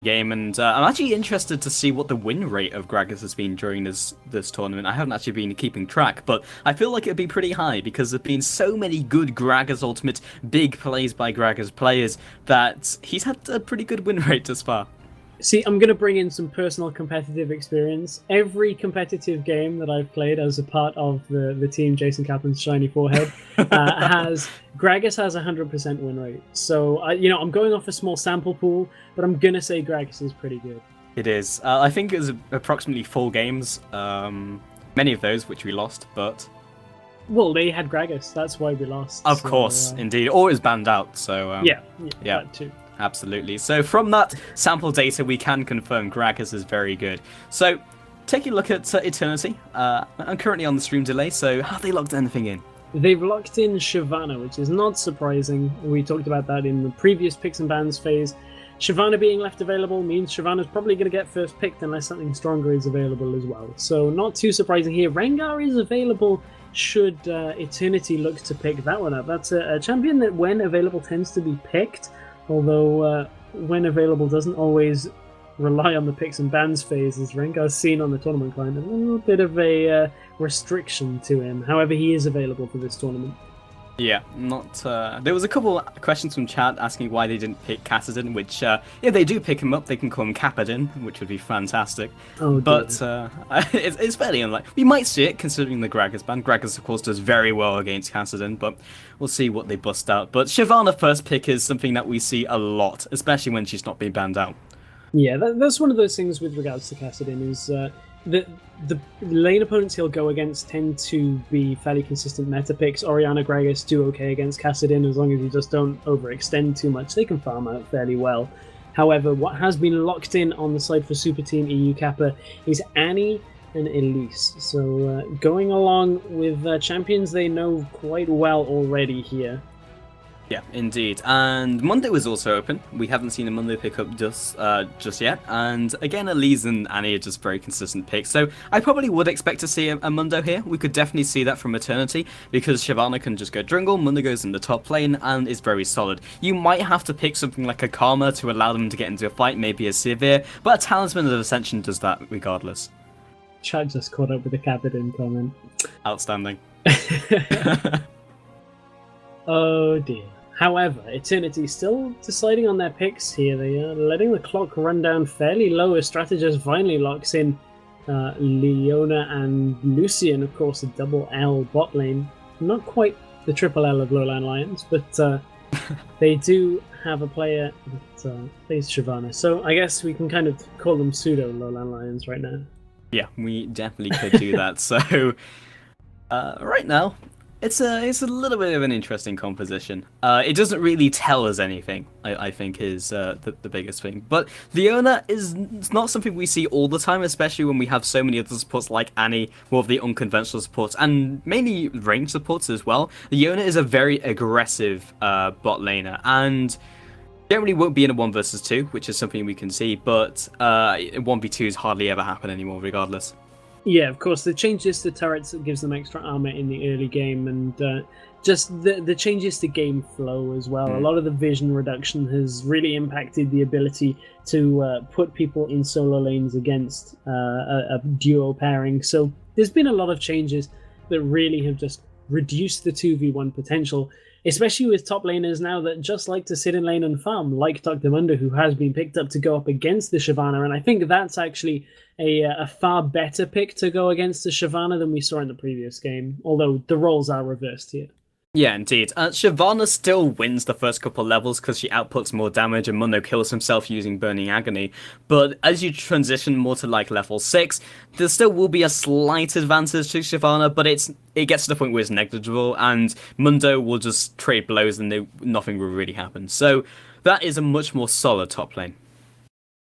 game, and I'm actually interested to see what the win rate of Gragas has been during this tournament. I haven't actually been keeping track, but I feel like it'd be pretty high because there've been so many good Gragas Ultimate big plays by Gragas players that he's had a pretty good win rate thus far. See, I'm going to bring in some personal competitive experience. Every competitive game that I've played as a part of the team Jason Kaplan's shiny forehead has Gragas has 100% win rate. So, I'm going off a small sample pool, but I'm going to say Gragas is pretty good. It is. I think it was approximately 4 games. Many of those which we lost, but well, they had Gragas. That's why we lost. Of course, indeed. Or it was banned out. So yeah, that too. Absolutely. So from that sample data, we can confirm Gragas is very good. So taking a look at Eternity, I'm currently on the stream delay, so have they locked anything in? They've locked in Shyvana, which is not surprising. We talked about that in the previous picks and bans phase. Shyvana being left available means Shyvana's probably going to get first picked unless something stronger is available as well. So not too surprising here. Rengar is available should Eternity look to pick that one up. That's a champion that when available tends to be picked, although when available doesn't always rely on the picks and bans phase, as Rengar's seen on the tournament client, a little bit of a restriction to him. However, he is available for this tournament. Yeah, not. There was a couple questions from chat asking why they didn't pick Kassadin, which, if they do pick him up, they can call him Kappadin, which would be fantastic. Oh, but it's fairly unlikely. We might see it, considering the Gragas ban. Gragas, of course, does very well against Kassadin, but we'll see what they bust out. But Shyvana first pick is something that we see a lot, especially when she's not being banned out. Yeah, that's one of those things with regards to Kassadin is the lane opponents he'll go against tend to be fairly consistent meta picks. Orianna Gragas do okay against Kassadin as long as you just don't overextend too much. They can farm out fairly well. However, what has been locked in on the side for Superteam EU Kappa is Annie and Elise. So going along with champions they know quite well already here. Yeah, indeed. And Mundo is also open. We haven't seen a Mundo pickup just yet. And again, Elise and Annie are just very consistent picks. So I probably would expect to see a Mundo here. We could definitely see that from Eternity because Shyvana can just go Dringle, Mundo goes in the top lane and is very solid. You might have to pick something like a Karma to allow them to get into a fight, maybe a Sivir, but a Talisman of Ascension does that regardless. Chat just caught up with the Kappadin comment. Outstanding. Oh dear. However, Eternity still deciding on their picks here. They are letting the clock run down fairly low as Strategist finally locks in Leona and Lucian, of course, a double L bot lane. Not quite the triple L of Lowland Lions, but they do have a player that plays Shyvana. So I guess we can kind of call them pseudo Lowland Lions right now. Yeah, we definitely could do that. So right now, it's a little bit of an interesting composition. It doesn't really tell us anything, I think, is the biggest thing. But Leona is not something we see all the time, especially when we have so many other supports like Annie, more of the unconventional supports, and mainly range supports as well. Leona is a very aggressive bot laner, and generally won't be in a 1 versus 2, which is something we can see, but 1v2s hardly ever happen anymore, regardless. Yeah, of course, the changes to turrets gives them extra armor in the early game, and just the changes to game flow as well. A lot of the vision reduction has really impacted the ability to put people in solo lanes against a duo pairing. So there's been a lot of changes that really have just reduced the 2v1 potential, especially with top laners now that just like to sit in lane and farm, like Dr. Mundo, who has been picked up to go up against the Shyvana, and I think that's actually a far better pick to go against the Shyvana than we saw in the previous game, although the roles are reversed here. Yeah, indeed. Shyvana still wins the first couple levels because she outputs more damage and Mundo kills himself using Burning Agony. But as you transition more to like level 6, there still will be a slight advantage to Shyvana, but it gets to the point where it's negligible and Mundo will just trade blows and nothing will really happen. So that is a much more solid top lane.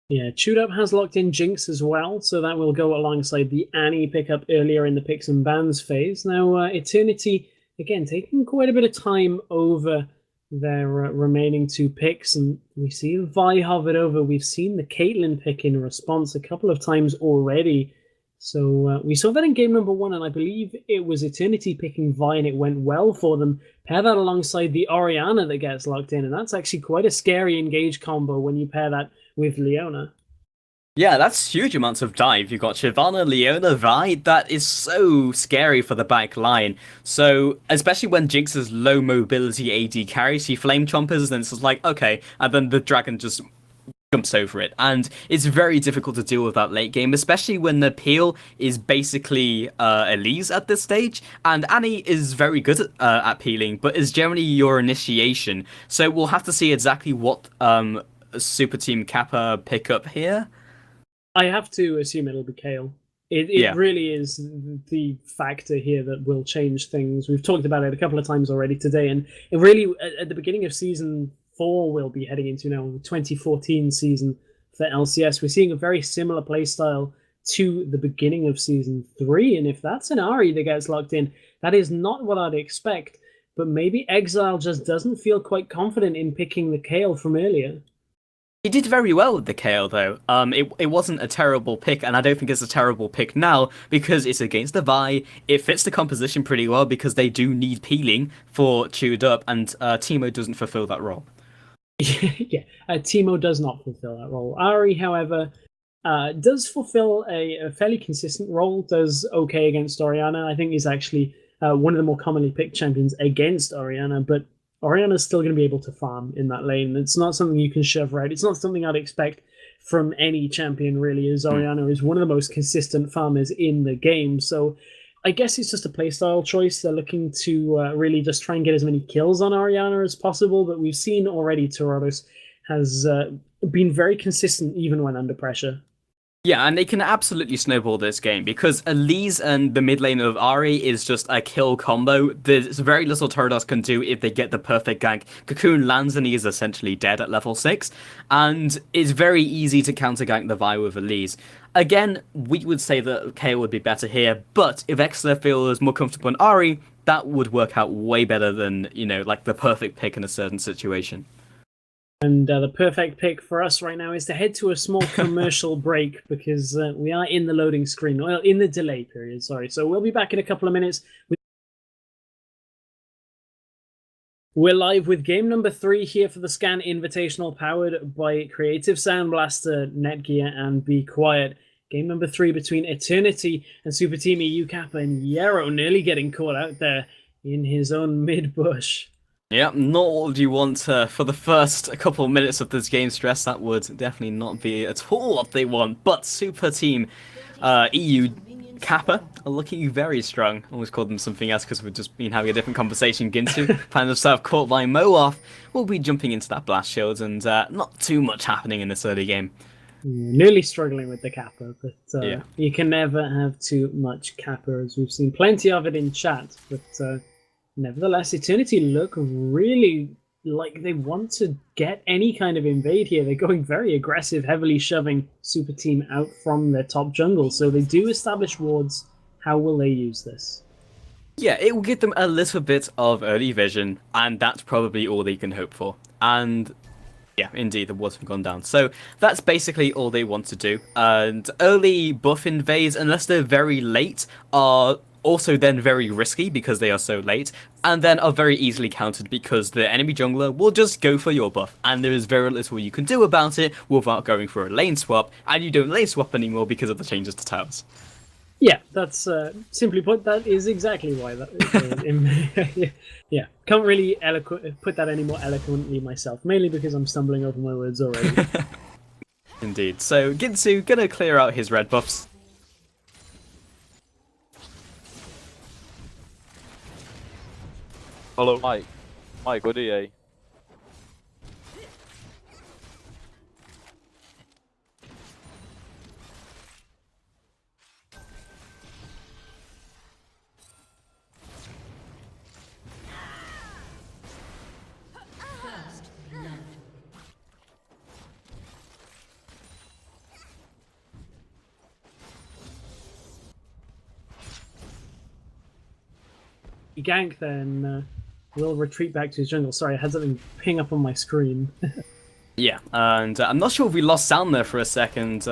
Yeah, Chewed Up has locked in Jinx as well, so that will go alongside the Annie pickup earlier in the picks and bans phase. Now, Eternity, again, taking quite a bit of time over their remaining 2 picks, and we see Vi hovered over. We've seen the Caitlyn pick in response a couple of times already. So we saw that in game number 1, and I believe it was Eternity picking Vi, and it went well for them. Pair that alongside the Orianna that gets locked in, and that's actually quite a scary engage combo when you pair that with Leona. Yeah, that's huge amounts of dive. You've got Shyvana, Leona, Vi. That is so scary for the back line. So, especially when Jinx's low mobility AD carries, she flame chompers, and it's just like, okay, and then the dragon just jumps over it. And it's very difficult to deal with that late game, especially when the peel is basically Elise at this stage. And Annie is very good at peeling, but is generally your initiation. So we'll have to see exactly what Super Team Kappa pick up here. I have to assume it'll be Kale. It Yeah. really is the factor here that will change things. We've talked about it a couple of times already today, and it really, at the beginning of Season 4, we'll be heading into now, the 2014 season for LCS. We're seeing a very similar playstyle to the beginning of Season 3, and if that's an Ahri that gets locked in, that is not what I'd expect, but maybe Exile just doesn't feel quite confident in picking the Kale from earlier. He did very well with the Kale, though. It wasn't a terrible pick, and I don't think it's a terrible pick now, because it's against the Vi. It fits the composition pretty well, because they do need peeling for Chewed Up, and Teemo doesn't fulfill that role. Yeah, Teemo does not fulfill that role. Ahri, however, does fulfill a fairly consistent role, does okay against Orianna. I think he's actually one of the more commonly picked champions against Orianna, but Orianna's still going to be able to farm in that lane. It's not something you can shove right. It's not something I'd expect from any champion, really, as Orianna is one of the most consistent farmers in the game. So I guess it's just a playstyle choice. They're looking to really just try and get as many kills on Orianna as possible, but we've seen already Torodos has been very consistent even when under pressure. Yeah, and they can absolutely snowball this game, because Elise and the mid lane of Ahri is just a kill combo. There's very little Torodos can do if they get the perfect gank. Cocoon lands and he is essentially dead at level 6, and it's very easy to counter gank the Vi with Elise. Again, we would say that KO would be better here, but if Exeter feels more comfortable in Ahri, that would work out way better than, like the perfect pick in a certain situation. And the perfect pick for us right now is to head to a small commercial break, because we are in the loading screen, well, in the delay period, sorry. So we'll be back in a couple of minutes. We're live with game number 3 here for the Scan Invitational, powered by Creative Sound Blaster, Netgear, and Be Quiet. Game number 3 between Eternity and Superteam EU Kappa, and Yarrow nearly getting caught out there in his own mid-bush. Yeah, not what you want for the first couple of minutes of this game stress. That would definitely not be at all what they want. But Super Team EU Kappa are looking very strong. Always called them something else because we've just been having a different conversation. Ginsu found himself caught by Moaf. We'll be jumping into that blast shield, and not too much happening in this early game. Nearly struggling with the Kappa, but yeah. You can never have too much Kappa, as we've seen plenty of it in chat. But nevertheless, Eternity look really like they want to get any kind of invade here. They're going very aggressive, heavily shoving Super Team out from their top jungle. So they do establish wards. How will they use this? Yeah, it will give them a little bit of early vision, and that's probably all they can hope for. And yeah, indeed, the wards have gone down. So that's basically all they want to do. And early buff invades, unless they're very late, are also then very risky because they are so late, and then are very easily countered because the enemy jungler will just go for your buff, and there is very little you can do about it without going for a lane swap, and you don't lane swap anymore because of the changes to towers. Yeah, that's simply put, that is exactly why that yeah, can't really put that any more eloquently myself, mainly because I'm stumbling over my words already. Indeed. So Ginsu gonna clear out his red buffs. Hello. Mike, good EA. Gank then will retreat back to his jungle. Sorry, I had something ping up on my screen. Yeah, and I'm not sure if we lost sound there for a second.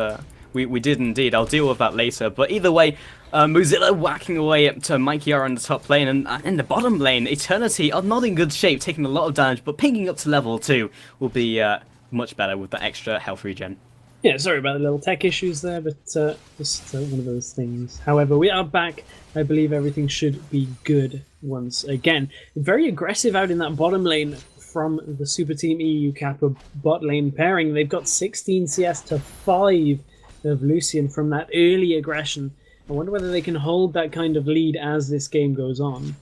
we did indeed. I'll deal with that later. But either way, Mozilla whacking away up to Mikey R in the top lane, and in the bottom lane, Eternity are not in good shape, taking a lot of damage, but pinging up to level 2 will be much better with the extra health regen. Yeah, sorry about the little tech issues there, but just one of those things. However, we are back. I believe everything should be good once again. Very aggressive out in that bottom lane from the Superteam EU Kappa bot lane pairing. They've got 16 CS to 5 of Lucian from that early aggression. I wonder whether they can hold that kind of lead as this game goes on.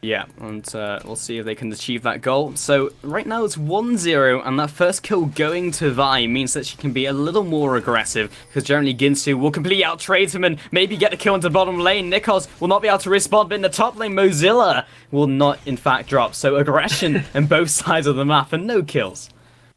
Yeah, and we'll see if they can achieve that goal. So right now it's 1-0, and that first kill going to Vi means that she can be a little more aggressive, because generally Ginsu will completely out-trade him and maybe get the kill into the bottom lane. Nikos will not be able to respond, but in the top lane, Mozilla will not, in fact, drop. So aggression on both sides of the map and no kills.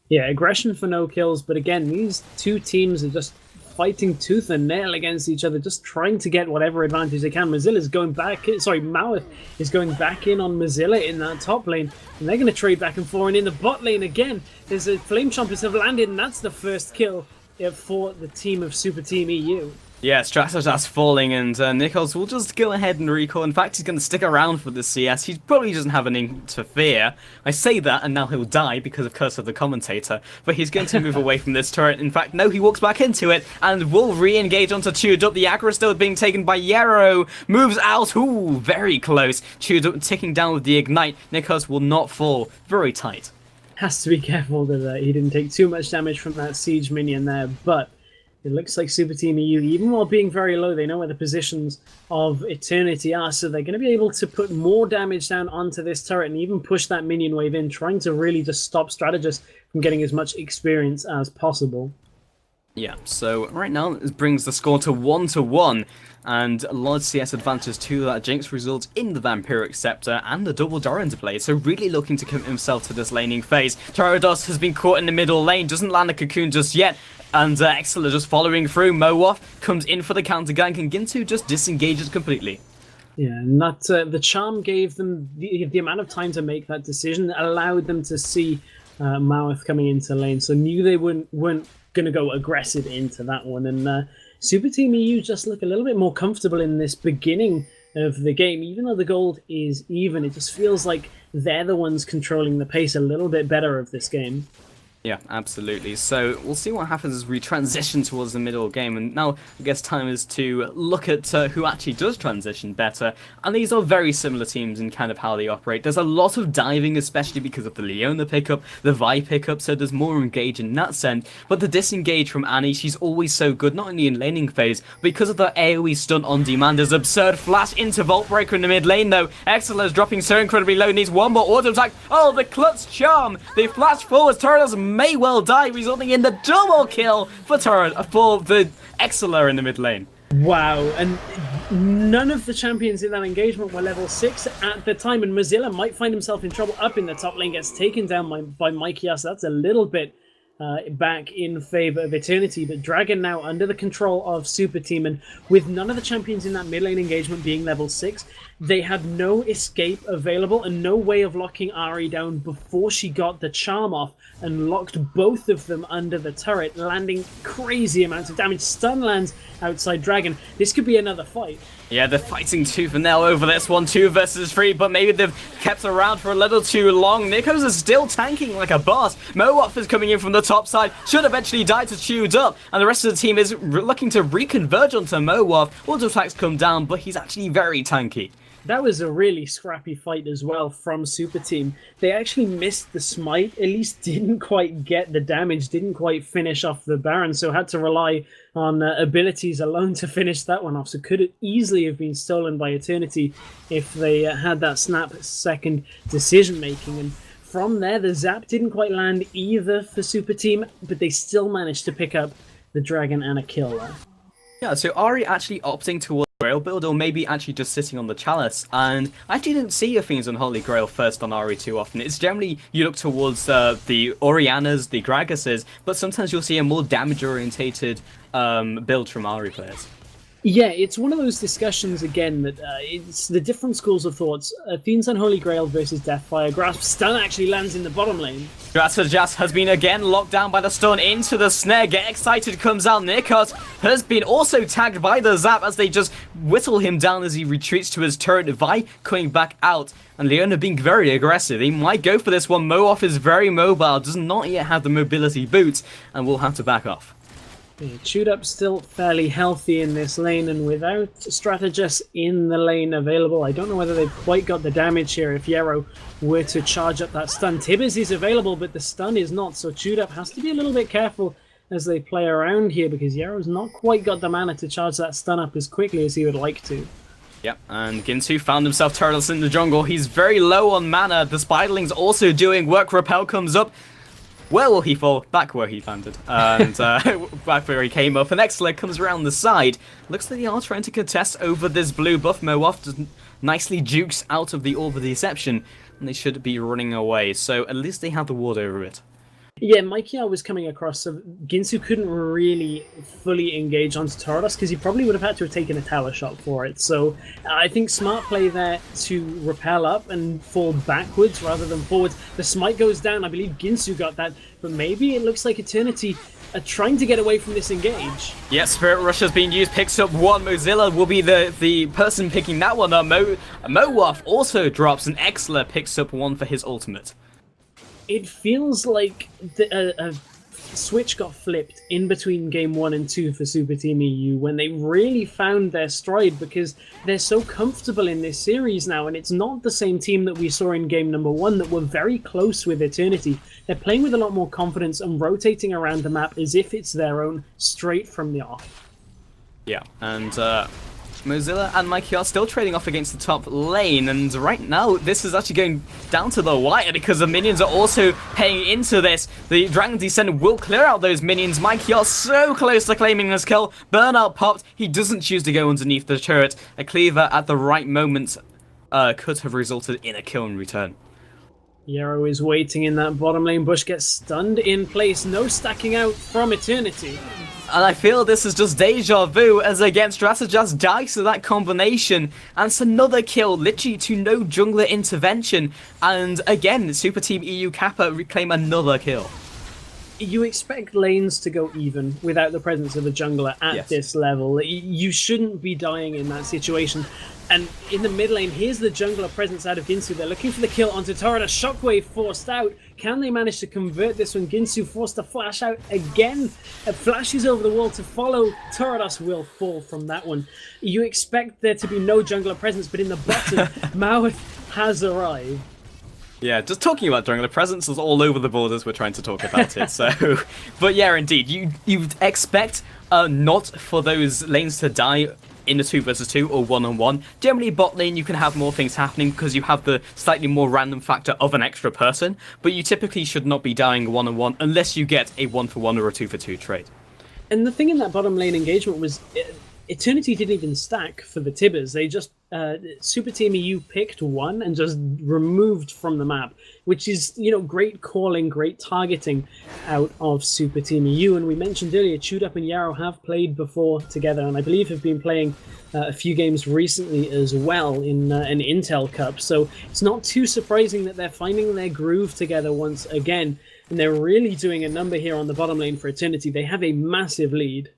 Yeah, aggression for no kills, but again, these two teams are just fighting tooth and nail against each other, just trying to get whatever advantage they can. Mozilla's going back in, sorry, Mouth is going back in on Mozilla in that top lane, and they're going to trade back and forth. And in the bot lane again, there's a Flame Chompers have landed, and that's the first kill for the team of Superteam EU. Yeah, Stratos falling, and Nikos will just go ahead and recall. In fact, he's going to stick around for the CS. He probably doesn't have anything to fear. I say that, and now he'll die because of Curse of the Commentator. But he's going to move away from this turret. In fact, no, he walks back into it, and will re-engage onto Chewed Up. The aggro still being taken by Yarrow. Moves out. Ooh, very close. Chewed Up ticking down with the Ignite. Nikos will not fall. Very tight. Has to be careful that he didn't take too much damage from that Siege minion there, but it looks like Superteam EU, even while being very low, they know where the positions of Eternity are, so they're going to be able to put more damage down onto this turret and even push that minion wave in, trying to really just stop Strategist from getting as much experience as possible. Yeah, so right now it brings the score to 1-1, and a large CS advantage to that. Jinx results in the Vampiric Scepter and the double Doran to play, so really looking to commit himself to this laning phase. Gyarados has been caught in the middle lane, doesn't land a cocoon just yet, and Excella just following through. Mowoff comes in for the counter gank, and Gintu just disengages completely. Yeah, and that the charm gave them the amount of time to make that decision, allowed them to see Mouth coming into lane, so knew they weren't going to go aggressive into that one. And Superteam EU just look a little bit more comfortable in this beginning of the game. Even though the gold is even, it just feels like they're the ones controlling the pace a little bit better of this game. Yeah, absolutely. So we'll see what happens as we transition towards the middle game. And now I guess time is to look at who actually does transition better. And these are very similar teams in kind of how they operate. There's a lot of diving, especially because of the Leona pickup, the Vi pickup, so there's more engage in that sense. But the disengage from Annie, she's always so good, not only in laning phase, but because of the AoE stun on demand. There's absurd flash into Vault Breaker in the mid lane though. Excella is dropping so incredibly low, needs one more auto attack. Oh, the clutch charm! They flash forward, Turtles may well die, resulting in the double kill for the Excella in the mid lane. Wow, and none of the champions in that engagement were level 6 at the time, and Mozilla might find himself in trouble up in the top lane, gets taken down by Mikey R, so that's a little bit back in favor of Eternity, but Dragon now under the control of Superteam, and with none of the champions in that mid lane engagement being level 6, they had no escape available and no way of locking Ari down before she got the charm off and locked both of them under the turret, landing crazy amounts of damage. Stun lands outside Dragon. This could be another fight. Yeah, they're fighting tooth and nail over this one, 2 versus 3, but maybe they've kept around for a little too long. Nikos is still tanking like a boss. Mowoff is coming in from the top side, should eventually die to Chewed Up, and the rest of the team is looking to reconverge onto Mowoff. Auto attacks come down, but he's actually very tanky. That was a really scrappy fight as well from Superteam. They actually missed the smite, at least didn't quite get the damage, didn't quite finish off the Baron, so had to rely on abilities alone to finish that one off. So could it easily have been stolen by Eternity if they had that snap-second decision-making. And from there, the zap didn't quite land either for Superteam, but they still managed to pick up the Dragon and a kill there. Yeah, so Ari actually opting towards Grail build, or maybe actually just sitting on the Chalice, and I actually didn't see Athene's Unholy Grail first on Ari too often. It's generally, you look towards the Orianas, the Gragas's, but sometimes you'll see a more damage-orientated build from Ari players. Yeah, it's one of those discussions again that it's the different schools of thoughts. Fiend's Unholy Grail versus Deathfire. Grasp stun actually lands in the bottom lane. Strategas has been again locked down by the stun into the snare. Get Excited comes out. Nikos has been also tagged by the zap as they just whittle him down as he retreats to his turret. Vi coming back out. And Leona being very aggressive. He might go for this one. Mooff is very mobile. Does not yet have the mobility boots. And will have to back off. Yeah, Chewed Up still fairly healthy in this lane, and without Strategist in the lane available, I don't know whether they've quite got the damage here if Yarrow were to charge up that stun. Tibbers is available, but the stun is not, so Chewed Up has to be a little bit careful as they play around here, because Yarrow's not quite got the mana to charge that stun up as quickly as he would like to. Yep, and Ginsu found himself turtless in the jungle. He's very low on mana. The Spiderling's also doing work. Repel comes up. Where will he fall? Back where he landed. And back where he came up. And Exler comes around the side. Looks like they are trying to contest over this blue buff. Mooff just nicely jukes out of the Orb of Deception. And they should be running away. So at least they have the ward over it. Yeah, Mikey was coming across, so Ginsu couldn't really fully engage onto Torodos because he probably would have had to have taken a tower shot for it. So I think smart play there to repel up and fall backwards rather than forwards. The smite goes down, I believe Ginsu got that, but maybe it looks like Eternity are trying to get away from this engage. Yeah, Spirit Rush has been used, picks up one. Mozilla will be the person picking that one up. Mooff also drops, and Exler picks up one for his ultimate. It feels like a switch got flipped in between Game 1 and 2 for Superteam EU when they really found their stride, because they're so comfortable in this series now, and it's not the same team that we saw in Game number 1 that were very close with Eternity. They're playing with a lot more confidence and rotating around the map as if it's their own straight from the off. Yeah, and Mozilla and Mikey are still trading off against the top lane, and right now this is actually going down to the wire because the minions are also paying into this. The Dragon Descent will clear out those minions. Mikey are so close to claiming this kill. Burnout popped. He doesn't choose to go underneath the turret. A cleaver at the right moment could have resulted in a kill in return. Yarrow is waiting in that bottom lane. Bush gets stunned in place. No stacking out from Eternity. And I feel this is just deja vu as again Strategist dies to that combination, and it's another kill, literally to no jungler intervention, and again Superteam EU Kappa reclaim another kill. You expect lanes to go even without the presence of a jungler at this level. You shouldn't be dying in that situation. And in the mid lane, here's the jungler presence out of Ginsu. They're looking for the kill onto Torrent. A shockwave forced out. Can they manage to convert this one? Ginsu forced to flash out again. It flashes over the wall to follow. Torodos will fall from that one. You expect there to be no jungler presence, but in the bottom, Maweth has arrived. Yeah, just talking about jungler presence is all over the board as we're trying to talk about it. So, but yeah, indeed, you expect not for those lanes to die in a 2 versus 2 or 1-on-1. Generally, bot lane you can have more things happening because you have the slightly more random factor of an extra person, but you typically should not be dying 1-on-1 unless you get a 1-for-1 or a 2-for-2 trade. And the thing in that bottom lane engagement was Eternity didn't even stack for the Tibbers. They just Superteam EU picked one and just removed from the map, which is, you know, great calling, great targeting out of Superteam EU. And we mentioned earlier, Chewed Up and Yarrow have played before together, and I believe have been playing a few games recently as well in an Intel Cup. So it's not too surprising that they're finding their groove together once again, and they're really doing a number here on the bottom lane for Eternity. They have a massive lead.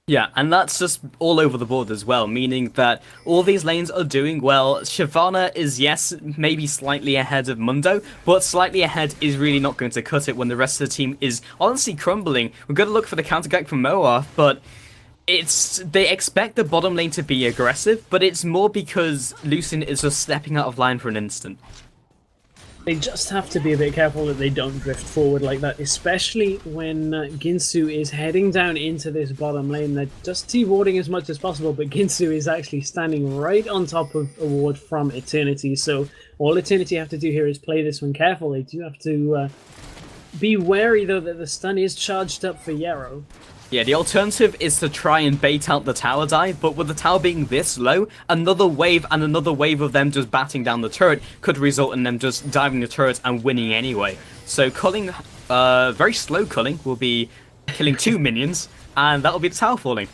Yeah, and that's just all over the board as well, meaning that all these lanes are doing well. Shyvana is, yes, maybe slightly ahead of Mundo, but slightly ahead is really not going to cut it when the rest of the team is honestly crumbling. We're going to look for the countergag from Moa, but they expect the bottom lane to be aggressive, but it's more because Lucien is just stepping out of line for an instant. They just have to be a bit careful that they don't drift forward like that, especially when Ginsu is heading down into this bottom lane. They're just T-warding as much as possible, but Ginsu is actually standing right on top of a ward from Eternity. So all Eternity have to do here is play this one careful. They do have to be wary, though, that the stun is charged up for Yarrow. Yeah, the alternative is to try and bait out the tower dive, but with the tower being this low, another wave and another wave of them just batting down the turret could result in them just diving the turret and winning anyway. So culling, very slow culling, will be killing 2 minions, and that'll be the tower falling.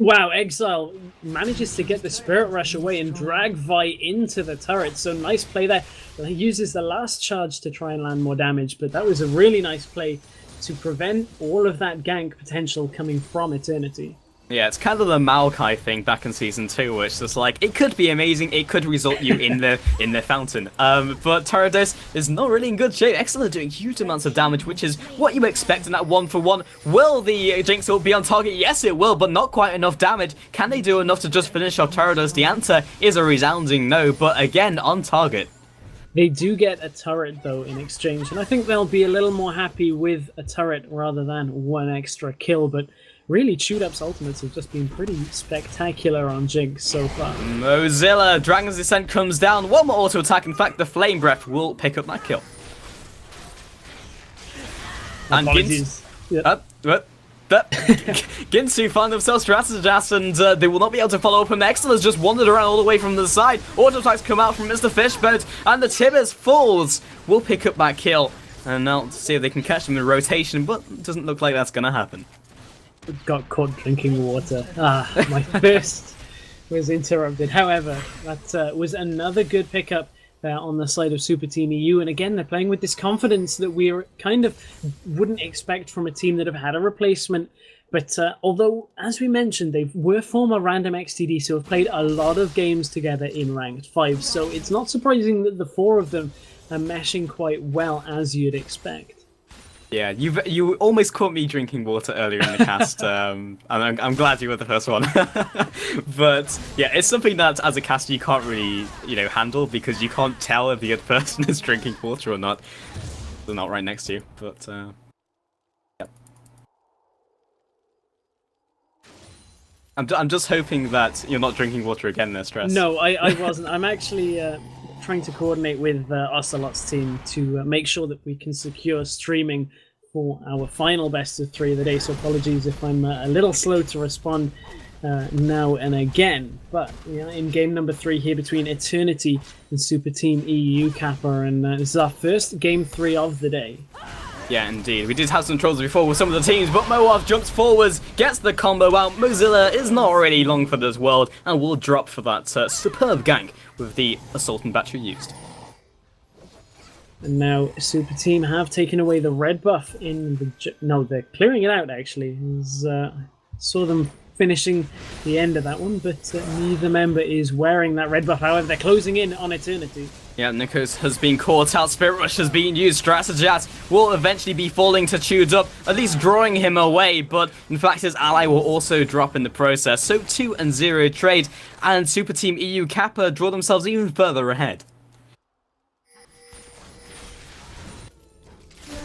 Wow, Exile manages to get the Spirit Rush away and drag Vi into the turret, so nice play there. He uses the last charge to try and land more damage, but that was a really nice play to prevent all of that gank potential coming from Eternity. Yeah, it's kind of the Maokai thing back in Season 2, where it's just like, it could be amazing, it could result you in the fountain. But Gyarados is not really in good shape. Excellent, doing huge amounts of damage, which is what you expect in that 1-for-1. Will the Jinx ult be on target? Yes, it will, but not quite enough damage. Can they do enough to just finish off Gyarados? The answer is a resounding no, but again, on target. They do get a turret, though, in exchange, and I think they'll be a little more happy with a turret rather than one extra kill, but really, Shoot-Up's ultimates have just been pretty spectacular on Jinx so far. Mozilla, Dragon's Descent comes down. One more auto attack. In fact, the Flame Breath will pick up that kill. And Apologies. Ginsu find themselves strategized, and they will not be able to follow up. And Excel has just wandered around all the way from the side. Auto attacks come out from Mr. Fishboat, and the Tibbers Falls will pick up that kill. And now to see if they can catch them in rotation, but it doesn't look like that's going to happen. Got caught drinking water. My thirst was interrupted. However, that was another good pickup on the side of Superteam EU. And again, they're playing with this confidence that we kind of wouldn't expect from a team that have had a replacement. But although, as we mentioned, they were former random XTD, so have played a lot of games together in Ranked 5. So it's not surprising that the four of them are meshing quite well, as you'd expect. Yeah, you almost caught me drinking water earlier in the cast, and I'm glad you were the first one. But yeah, it's something that as a caster you can't really handle, because you can't tell if the other person is drinking water or not. They're not right next to you, but yeah. I'm just hoping that you're not drinking water again there, Stress. No, I wasn't. I'm actually trying to coordinate with Ocelot's team to make sure that we can secure streaming for our final best of 3 of the day. So apologies if I'm a little slow to respond now and again. But in game number 3 here between Eternity and Superteam EU Kappa, and this is our first game 3 of the day. Yeah, indeed. We did have some troubles before with some of the teams, but Moab jumps forwards, gets the combo out. Mozilla is not really long for this world, and will drop for that superb gank with the Assault and Battery used. And now Superteam have taken away the red buff in the... No, they're clearing it out, actually. Saw them finishing the end of that one, but neither member is wearing that red buff. However, they're closing in on Eternity. Yeah, Nikos has been caught out. Spirit Rush has been used. Strategist will eventually be falling to Chewed Up, at least drawing him away, but in fact his ally will also drop in the process. So 2-0 trade, and Superteam EU Kappa draw themselves even further ahead.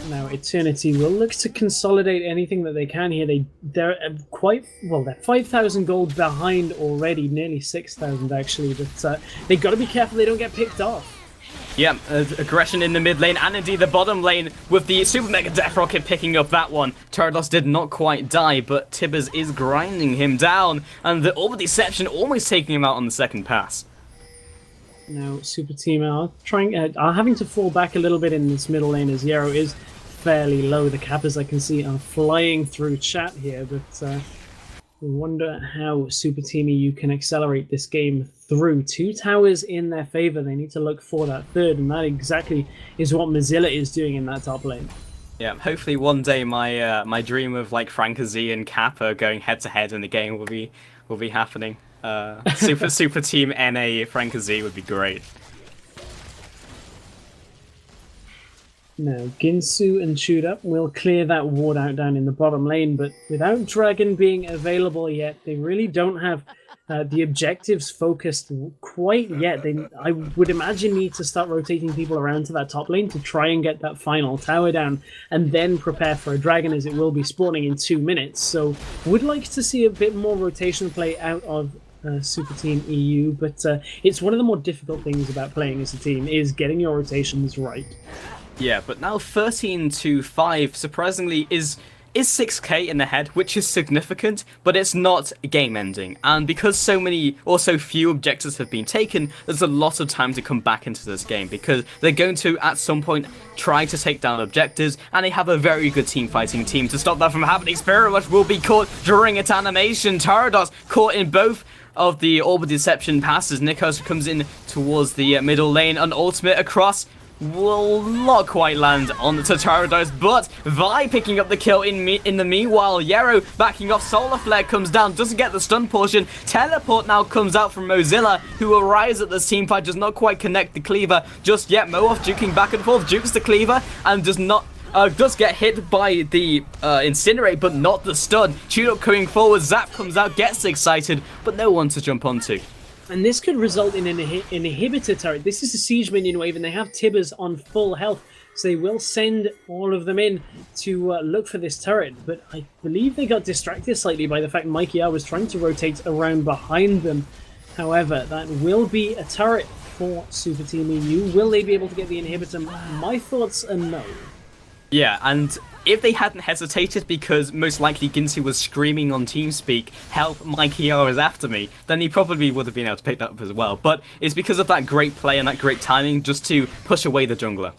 Now Eternity will look to consolidate anything that they can here. They're quite well. They're 5,000 gold behind already, nearly 6,000 actually. But they've got to be careful they don't get picked off. Yeah, aggression in the mid lane and indeed the bottom lane with the Super Mega Death Rocket picking up that one. Gyarados did not quite die, but Tibbers is grinding him down, and the Orb of Deception almost taking him out on the second pass. Now Superteam are having to fall back a little bit in this middle lane as Yarrow is fairly low. The Kappas I can see are flying through chat here, but we wonder how Superteam EU can accelerate this game through. 2 towers in their favor. They need to look for that third, and that exactly is what Mozilla is doing in that top lane. Yeah, hopefully one day my my dream of like Frankazi and Kappa going head to head in the game will be happening. Super Team NA Frankazi would be great. Now, Ginsu and Chewed Up will clear that ward out down in the bottom lane, but without Dragon being available yet, they really don't have the objectives focused quite yet. I would imagine, need to start rotating people around to that top lane to try and get that final tower down, and then prepare for a Dragon, as it will be spawning in 2 minutes. So, would like to see a bit more rotation play out of Superteam EU, but it's one of the more difficult things about playing as a team, is getting your rotations right. Yeah, but now 13-5 surprisingly is is 6k in the head, which is significant, but it's not game-ending. And because so few objectives have been taken, there's a lot of time to come back into this game, because they're going to, at some point, try to take down objectives, and they have a very good team-fighting team to stop that from happening. Spirit Rush will be caught during its animation. Tarados caught in both of the Orbital Deception passes. Nikos comes in towards the middle lane. An ultimate across will not quite land on Tarados, but Vi picking up the kill in the meanwhile. Yarrow backing off. Solar Flare comes down, doesn't get the stun portion. Teleport now comes out from Mozilla, who arrives at this team fight, does not quite connect the cleaver just yet. Mooff juking back and forth, jukes the cleaver, and does get hit by the Incinerate, but not the stun. Tudor coming forward, Zap comes out, gets excited, but no one to jump onto. And this could result in an inhibitor turret. This is a siege minion wave, and they have Tibbers on full health, so they will send all of them in to look for this turret. But I believe they got distracted slightly by the fact Mikey R was trying to rotate around behind them. However, that will be a turret for Superteam EU. Will they be able to get the inhibitor? My thoughts are no. Yeah, and if they hadn't hesitated, because most likely Ginsu was screaming on TeamSpeak, "Help, Mikey R is after me," then he probably would have been able to pick that up as well. But it's because of that great play and that great timing just to push away the jungler.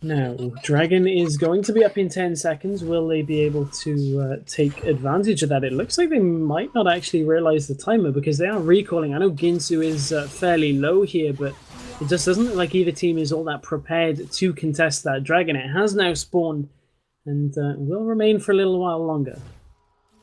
Now, Dragon is going to be up in 10 seconds. Will they be able to take advantage of that? It looks like they might not actually realize the timer, because they are recalling. I know Ginsu is fairly low here, but it just doesn't look like either team is all that prepared to contest that Dragon. It has now spawned and will remain for a little while longer.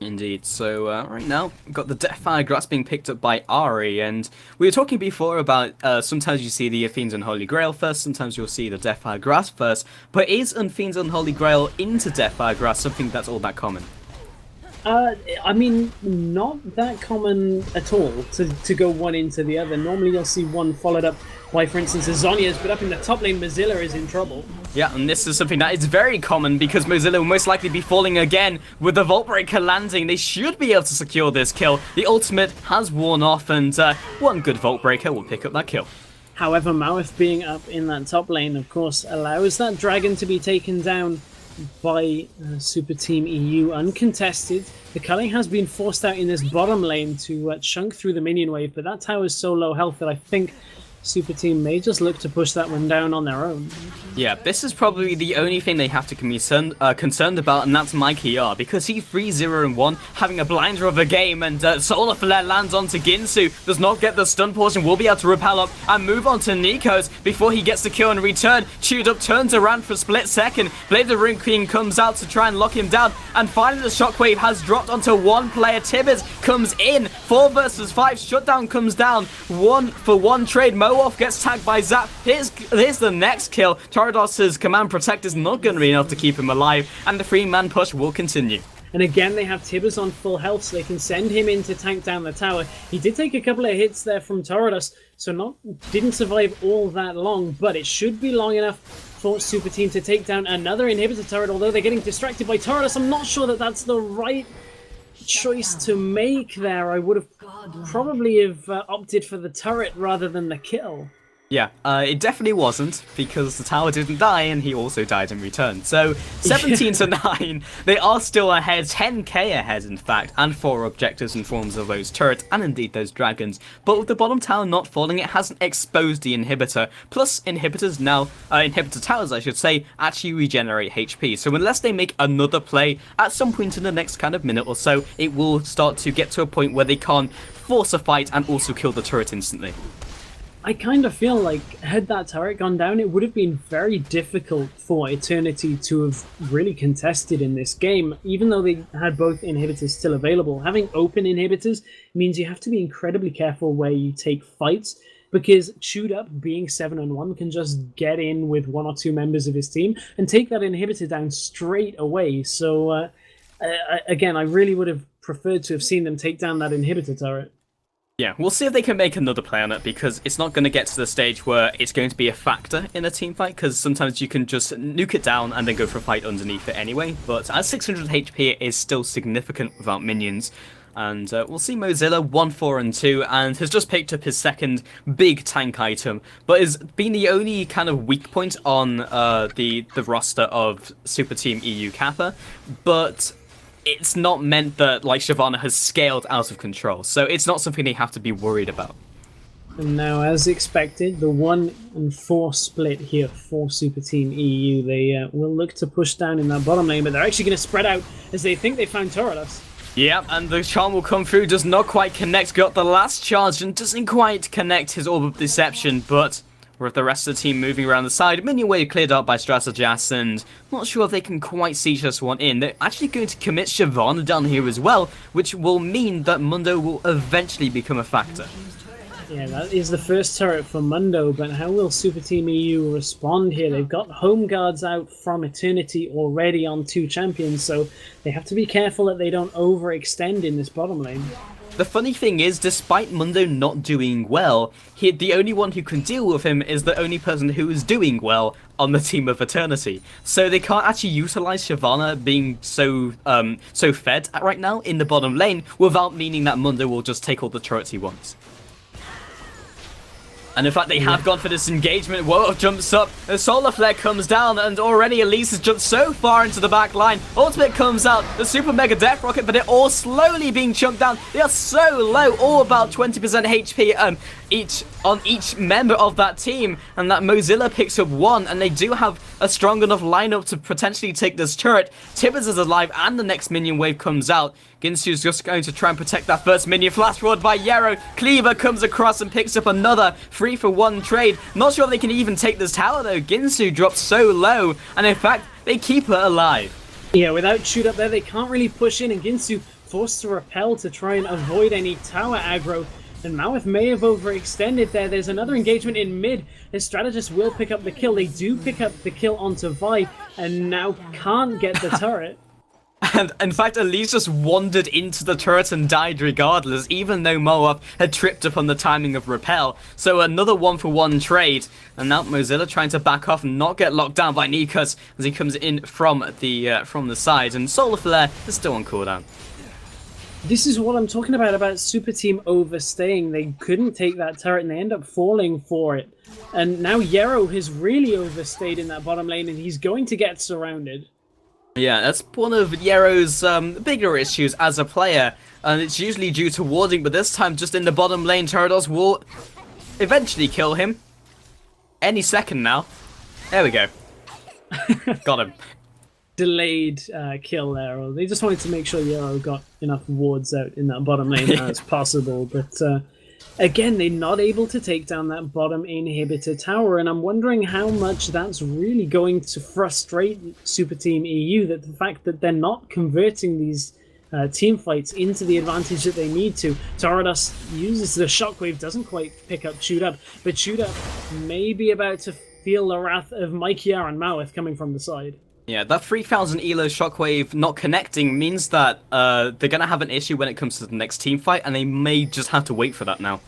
Indeed. So right now, we've got the Deathfire Grasp being picked up by Ari, and we were talking before about sometimes you see the Fiend's Unholy Grail first, sometimes you'll see the Deathfire Grasp first, but is Fiend's Unholy Grail into Deathfire Grasp something that's all that common? I mean, not that common at all to go one into the other. Normally you'll see one followed up by, for instance, a Zhonya's, but up in the top lane, Mozilla is in trouble. Yeah, and this is something that is very common, because Mozilla will most likely be falling again with the Vault Breaker landing. They should be able to secure this kill. The ultimate has worn off, and one good Vault Breaker will pick up that kill. However, Mooff being up in that top lane, of course, allows that Dragon to be taken down by Superteam EU uncontested. The culling has been forced out in this bottom lane to chunk through the minion wave, but that tower is so low health that I think Superteam may just look to push that one down on their own. Yeah, this is probably the only thing they have to be concerned about, and that's Mikey R, because he 3-0-1, having a blinder of a game, and Solar Flare lands onto Ginsu, does not get the stun portion, will be able to repel up and move on to Nikos before he gets the kill and return. Chewed Up turns around for a split second, Blade of the Rune Queen comes out to try and lock him down, and finally the shockwave has dropped onto one player. Tibbers comes in, 4 versus 5, shutdown comes down, 1-for-1 trade. Mooff gets tagged by Zap. Here's the next kill. Tarados' command protect is not going to be enough to keep him alive, and the 3-man push will continue. And again, they have Tibbers on full health, so they can send him in to tank down the tower. He did take a couple of hits there from Tarados, so didn't survive all that long, but it should be long enough for Superteam to take down another inhibitor turret, although they're getting distracted by Tarados. I'm not sure that that's the right choice to make there. I would have probably opted for the turret rather than the kill. Yeah, it definitely wasn't, because the tower didn't die and he also died in return. So 17-9, they are still ahead, 10k ahead in fact, and 4 objectives in forms of those turrets and indeed those dragons. But with the bottom tower not falling, it hasn't exposed the inhibitor. Plus inhibitors now, inhibitor towers I should say, actually regenerate HP. So unless they make another play at some point in the next kind of minute or so, it will start to get to a point where they can't force a fight and also kill the turret instantly. I kind of feel like, had that turret gone down, it would have been very difficult for Eternity to have really contested in this game, even though they had both inhibitors still available. Having open inhibitors means you have to be incredibly careful where you take fights, because Chewed Up, being 7-1, can just get in with 1 or 2 members of his team and take that inhibitor down straight away. So, again, I really would have preferred to have seen them take down that inhibitor turret. Yeah, we'll see if they can make another play on it, because it's not going to get to the stage where it's going to be a factor in a team fight, because sometimes you can just nuke it down and then go for a fight underneath it anyway. But at 600 HP, it is still significant without minions. And we'll see Mozilla 1-4-2 and has just picked up his second big tank item, but has been the only kind of weak point on the roster of Super Team EU Kappa. But it's not meant that like Shyvana has scaled out of control, so it's not something they have to be worried about. And now, as expected, the 1-4 split here for Super Team EU. They will look to push down in that bottom lane, but they're actually going to spread out as they think they found Torredos. Yeah, and the charm will come through, does not quite connect, got the last charge and doesn't quite connect his Orb of Deception, but with the rest of the team moving around the side, minion wave cleared up by Strategas, and not sure if they can quite see just one in. They're actually going to commit Shyvana down here as well, which will mean that Mundo will eventually become a factor. Yeah, that is the first turret for Mundo, but how will Super Team EU respond here? They've got home guards out from Eternity already on 2 champions, so they have to be careful that they don't overextend in this bottom lane. The funny thing is, despite Mundo not doing well, the only one who can deal with him is the only person who is doing well on the team of Eternity. So they can't actually utilize Shyvana being so fed right now in the bottom lane without meaning that Mundo will just take all the turrets he wants. And in fact, they have gone for this engagement. Whoa, jumps up. The Solar Flare comes down, and already Elise has jumped so far into the back line. Ultimate comes out, the Super Mega Death Rocket, but they're all slowly being chunked down. They are so low, all about 20% HP on each member of that team. And that Mozilla picks up 1, and they do have a strong enough lineup to potentially take this turret. Tibbers is alive, and the next minion wave comes out. Ginsu's just going to try and protect that first minion. Flash forward by Yarrow. Cleaver comes across and picks up another 3-for-1 trade. Not sure if they can even take this tower though. Ginsu drops so low, and in fact, they keep her alive. Yeah, without shoot up there, they can't really push in, and Ginsu forced to repel to try and avoid any tower aggro. And Maweth may have overextended there. There's another engagement in mid. His strategist will pick up the kill. They do pick up the kill onto Vi, and now can't get the turret. And in fact, Elise just wandered into the turret and died regardless, even though Moab had tripped up on the timing of repel. So another 1-for-1 trade, and now Mozilla trying to back off and not get locked down by Nikas as he comes in from the side, and Solar Flare is still on cooldown. This is what I'm talking about Super Team overstaying. They couldn't take that turret and they end up falling for it. And now Yarrow has really overstayed in that bottom lane, and he's going to get surrounded. Yeah, that's one of Yarrow's bigger issues as a player, and it's usually due to warding, but this time just in the bottom lane, Torredos will eventually kill him. Any second now. There we go. Got him. Delayed kill there, or they just wanted to make sure Yarrow got enough wards out in that bottom lane as possible, but again, they're not able to take down that bottom inhibitor tower, and I'm wondering how much that's really going to frustrate Super Team EU, that the fact that they're not converting these team fights into the advantage that they need to. Torredos uses the shockwave, doesn't quite pick up Shoot Up, but Shoot Up may be about to feel the wrath of Maikia and Maweth coming from the side. Yeah, that 3000 elo shockwave not connecting means that they're going to have an issue when it comes to the next team fight, and they may just have to wait for that now.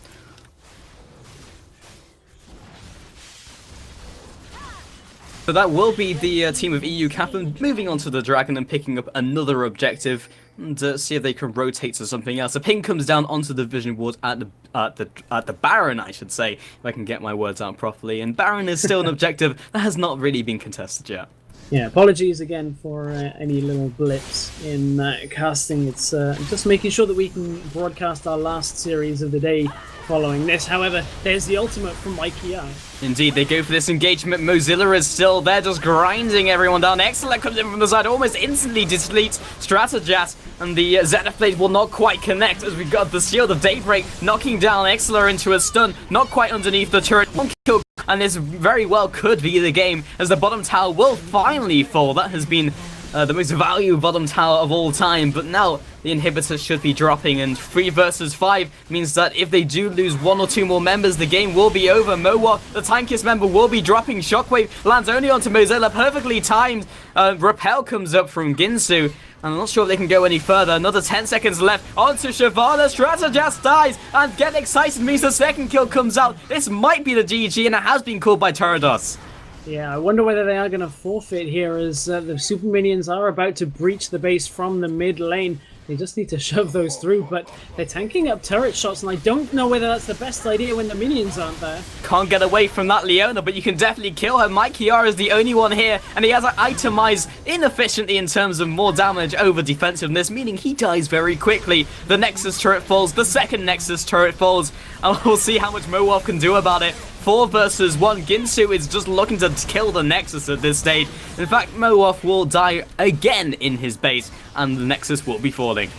So that will be the team of EU Kappa moving on to the Dragon and picking up another objective and see if they can rotate to something else. A ping comes down onto the Vision Ward at the Baron, I should say, if I can get my words out properly. And Baron is still an objective that has not really been contested yet. Yeah, apologies again for any little blips in casting. It's just making sure that we can broadcast our last series of the day following this. However, there's the ultimate from Maikia. Indeed, they go for this engagement. Mozilla is still there, just grinding everyone down. Excellent comes in from the side, almost instantly deletes Strategas, and the Zenith Blade will not quite connect as we got the Shield of Daybreak knocking down Exler into a stun, not quite underneath the turret. One kill, and this very well could be the game as the bottom tower will finally fall. That has been the most valuable bottom tower of all time, but now the inhibitors should be dropping, and 3 versus 5 means that if they do lose 1 or 2 more members, the game will be over. Mowar, the tankiest member, will be dropping. Shockwave lands only onto Mozilla, perfectly timed. Repel comes up from Ginsu. I'm not sure if they can go any further. Another 10 seconds left. Onto Shyvana. Strategas dies. And get excited means the second kill comes out. This might be the GG, and it has been called by Torredos. Yeah, I wonder whether they are going to forfeit here, as the super minions are about to breach the base from the mid lane. They just need to shove those through, but they're tanking up turret shots, and I don't know whether that's the best idea when the minions aren't there. Can't get away from that Leona, but you can definitely kill her. Mike Chiara is the only one here, and he has itemized inefficiently in terms of more damage over defensiveness, meaning he dies very quickly. The Nexus turret falls, the second Nexus turret falls, and we'll see how much Mowolf can do about it. 4 versus 1. Ginsu is just looking to kill the Nexus at this stage. In fact, Mowolf will die again in his base, and the Nexus will be falling.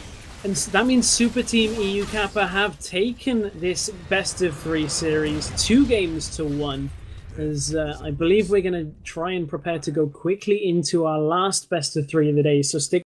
And that means Super Team EU Kappa have taken this best of 3 series 2 games to 1. As I believe we're going to try and prepare to go quickly into our last best of 3 of the day. So stick